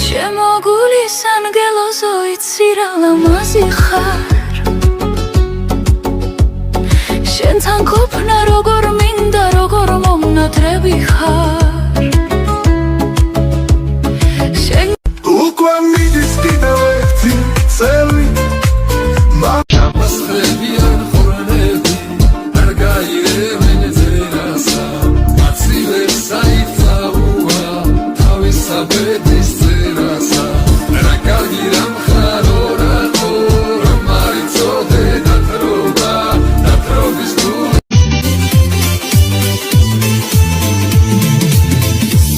ჩემო გულის ანგელოზო იცი რა ლამაზი ხარ შენთან ყოფნა როგორ მინდა როგორ მომნადრები ხარ უკვე მიდის კიდევ ერთი წელი ჩამასხლებიან ხორნები არ გაირებენ ძერასა კაცი ვერ საიტაუა თავისა ბედის წერასა რა კარგი რა მხარო რატო რომ არ იცოდე დატრობა დატრობის თუ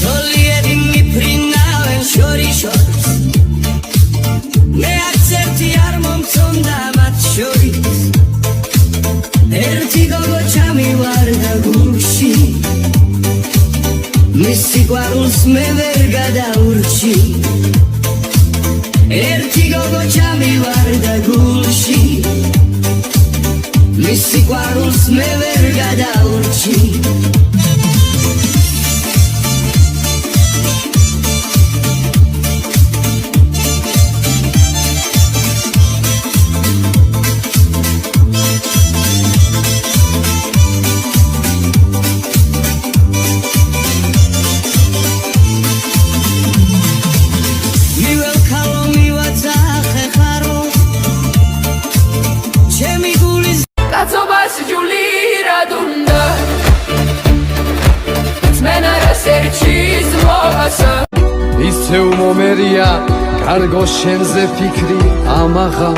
სოლიები მიფრინავენ შორი შორის მე აქცერტი არ მომწონდა მათ შორის ერთი გოგო ჩამივარდა გულში მის სიყვარულს მე ვერ გადაურჩი ერთი გოგო ჩამივარდა გულში მის სიყვარულს მე ვერ გადაურჩი ისევ მომერია კარგო შენზე ფიქრი ამაღა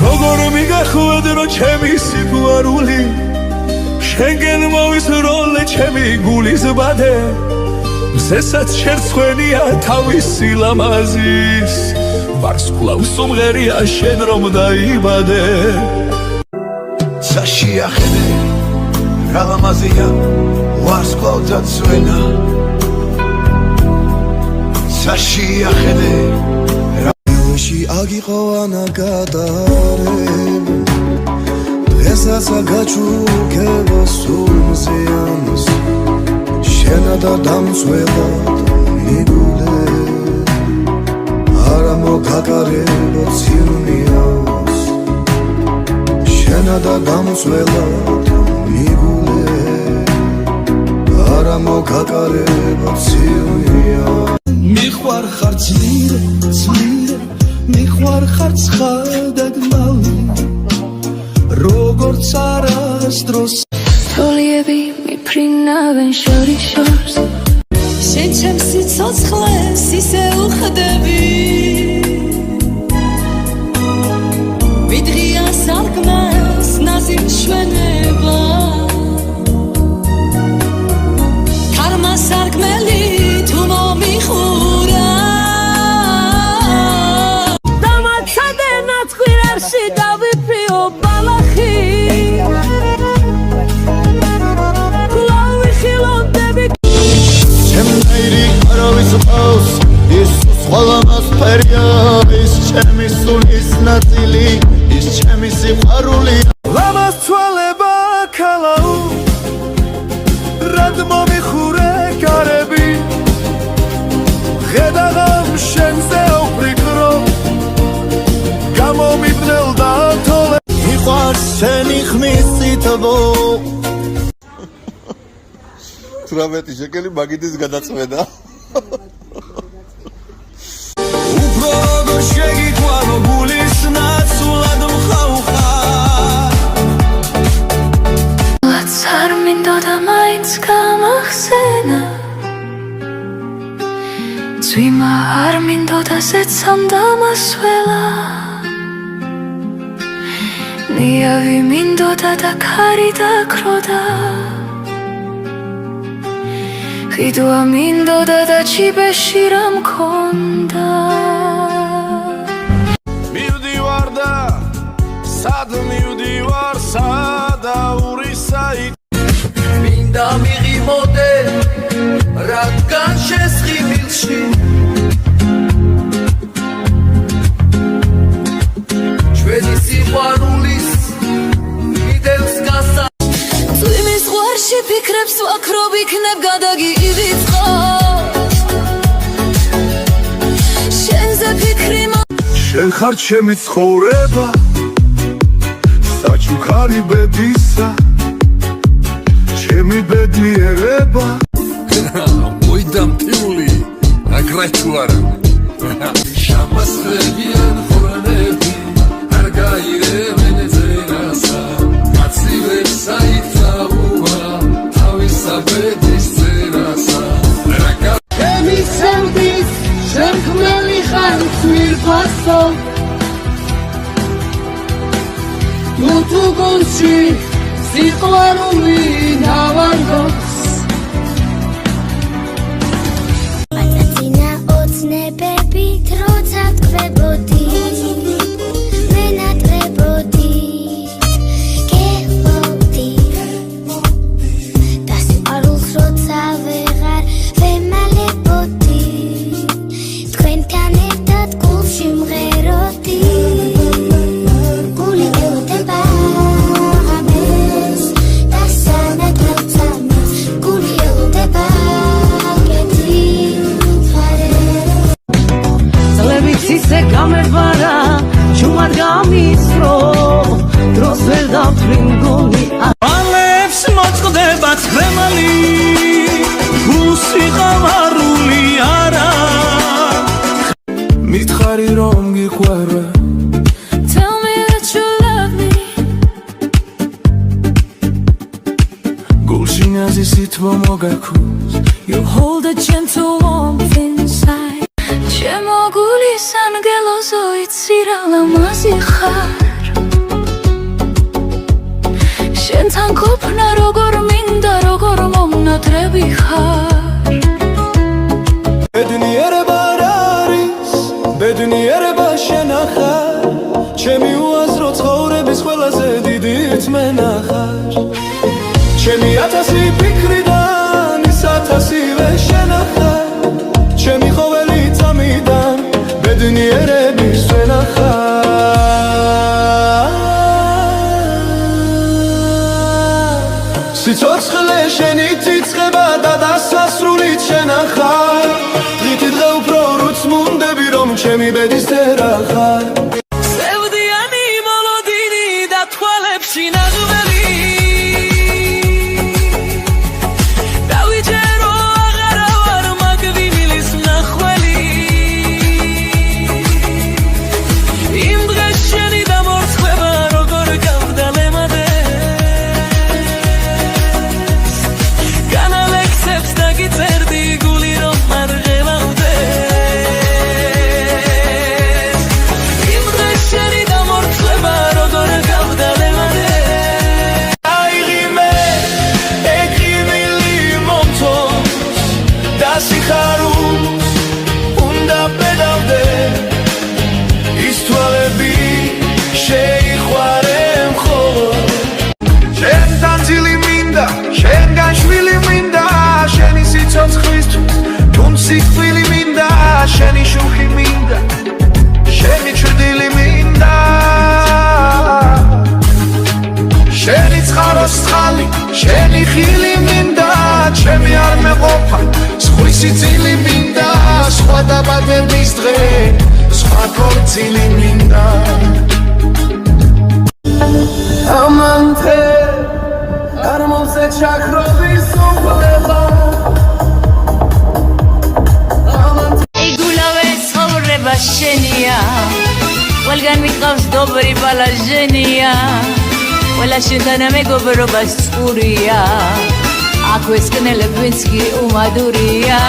როგორ მიგახვედრო ჩემი სიყვარული შენგენ მოვისროლე ჩემი გულის ბადე ზესაც შერცხვენია თავისი ლამაზის ვარსკვლავ სუმღერია შენ რომ დაიბადე საშიახედე რა ლამაზია ვარსკვლავთა ცვენა საშიახედე რაში აგიყო ანაგადარებ დღესაც აგაჩუქება სულმზიანს შენა და დამცველად მიგულე არა მოგაგარებო ცირნიას შენა და დამცველად მიგულე არა მოგაგარებო ცირნიას მიხვარ ხარ ძლიერ მიხვარ ხარ ცხადაგმალი როგორც არასდროს თოლიები მიფრინავენ შორი შორს შენ ჩემს სიცოცხლეს ისე უხდები ვიდღია სარკმელს ნაზი მშვენება ქარმა სარკმელი თუ მომიხურა დამაცადე ნაცხვირებში დავიფრიო ბალახი ჩემნაირი არავის ყავს ის სხვალამას ფერია ის ჩემი სულის ნაწილი ის ჩემი სიყვარული ლამაზ თვალება ქალაუ რად მომიხურე გარები ხედავ შენზე უფრიკრო გამომიბნელდა თოლე მიყვარს შენი ხმისი თბო 18 შეკელი მაგიდის გადაწყვეტა უფრო როგორ შეგიყვანო გულის ნაცვლად მხაუხარ რაც არ მინდოდა მაინც გამახსენა ძვიმა არ მინდოდა ზეცამდა მასველა ნიავი მინდოდა და ქარი დაქროდა ხიდვა მინდოდა და ჩიბეში რა მქონდა მივდივარ და სად მივდივარ სადაურისაი მინდა მიღიმოდე რადგან შესხიბილში ჩვენი სიყვარულის მიდევს გასა წვიმის ზღვარში ფიქრებს ვაქრობ იქნებ გადაგივი შენ ხარ ჩემი ცხოვრება საჩუქარი ბედისა ჩემი ბედნიერება მოიდა მთიული აგრეთუ არა შამასრებიან ხურანები არ გაირევენ წერასა მაცივებს საიტაუა თავისა ბედის წერასა ემისემდის შემქმნელი ხარ ძვირფასო თუ გულში სიყვარული დავარგოს პატაცინა ოცნებებით როცა თქვებოდი მე ნატრებოდი გეღობდი და სიყვარულს როცა ვეღარ ვემალებოდი თქვენთან ერთად გულში მღეროდი გული ელოდება ღამეს და სანადროც გული ელოდება წლებით ისე გამებარა ჩუმად გამისრო დროს ვერ დავთვლინგული ალებს მოწყდება ცხრემალი უსიხამარული არა მითხარი რომ გიყვარა Tell me that you love me გულში ნაზისით მომოგაქოს You hold a gentle warmth inside ჩემო გულის ანგელოზო იცი რა ლამაზი ხარ შენთან ყოფნა როგორ მინდა როგორ მომნადრები ხარ ბედნიერება არ არის ბედნიერება შენ ახარ ჩემი უაზრო ცხოვრების ყველაზე დიდი რწმენა ხარ ჩემი ათასი ფიქრიდან ის ათასივე შენ ახარ ჩემი ყოველი წამიდან ბედნიერების შენ ახარ სიცოცხლე შენით იწყება და დასასრულით შენ ახარ დღითი დღე უფრო რუცმუნდები რომ ჩემი ბედის წერა ხარ სევდიანი მოლოდინი და თვალებში ნაღველი დავიჯერო აღარა ვარ მაგვილის ნახველი იმ დღეს შენი დამორცხება როგორ გავდალემადეს განალექსებს დაგიწერდი გული რომ არ ღელავდეს იმ დღეს შენი დამორცხება როგორ გავდალემადეს აიღიმე ეკიმილი მომწონს და სიხარულს უნდა პედავდე ის თვალები შეიყვარე მხოლოდ შენთან ძილი მინდა შენგან შვილი მინდა შენი სიცოცხლისთვის თუნ სიკვდილი მინდა შენი შუხი მინდა შენი ჩრდილი მინდა შენი ცხაროს წყალი შენი ხილი მინდა ჩემი არ მეყოფა სხვისი ძილი მინდა სხვა დაბადებების დღე სხვა ქორწილი მინდა ამანთე არ მომზე ჩაქრობის უფლება იგულავე ცხოვრება შენია ყველგან მიყავს დობრი ბალაჟენია ყველა შენთან მეგობრობას წყურია აქვე სკნელებიც კი უმადურია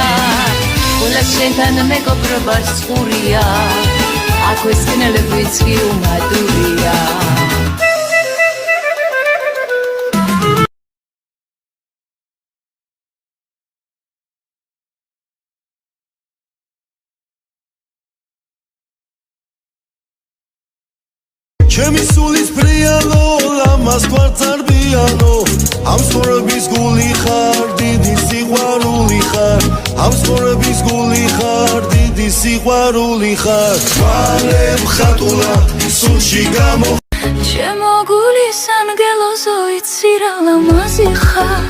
ყველა შენთან მეგობრობას წყურია აქვე სკნელებიც კი უმადურია ჩემი სულის ფრიალო ლამაზ გვარწარბიანო ამ ცხოვრების გული ხარ დიდი სიყვარული ხარ ამ ცხოვრების გული ხარ დიდი სიყვარული ხარ თვალებ ხატულა სულში გამო ჩემო გულის ანგელოზო იცი რა ლამაზი ხარ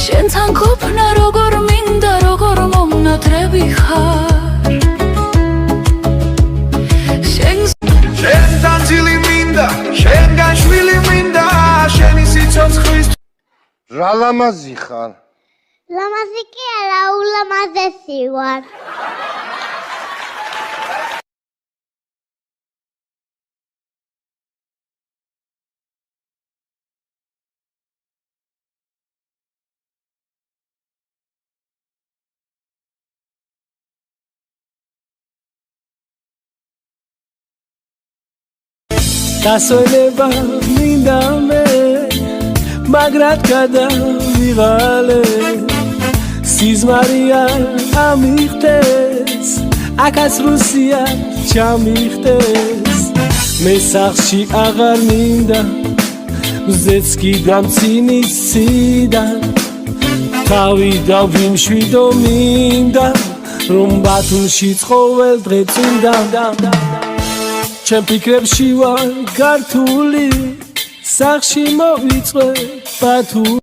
შენთან ყოფნა როგორ მინდა როგორ მომნადრები ხარ რა ლამაზი ხარ? ლამაზი კი არა, ულამაზესი ვარ. დასვენება მინდა მე მაგრად გადავიღალე სიზმარია ამიხდეს აკაც რუსია ჩამიხდეს მე სახში აღარ მინდა მზეც კი დამცინისიდან თავი დავიმშვიდო მინდა რომ ბათუმში ცხოველ დღე წინდა ჩემ ფიქრებში ვარ გართული სახში მოვიწვე ბათუმი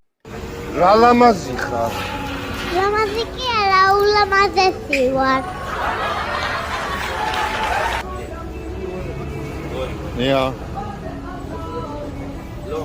რა ლამაზი ხარ? ლამაზი კი არა, ულამაზესი ვარ. Ja.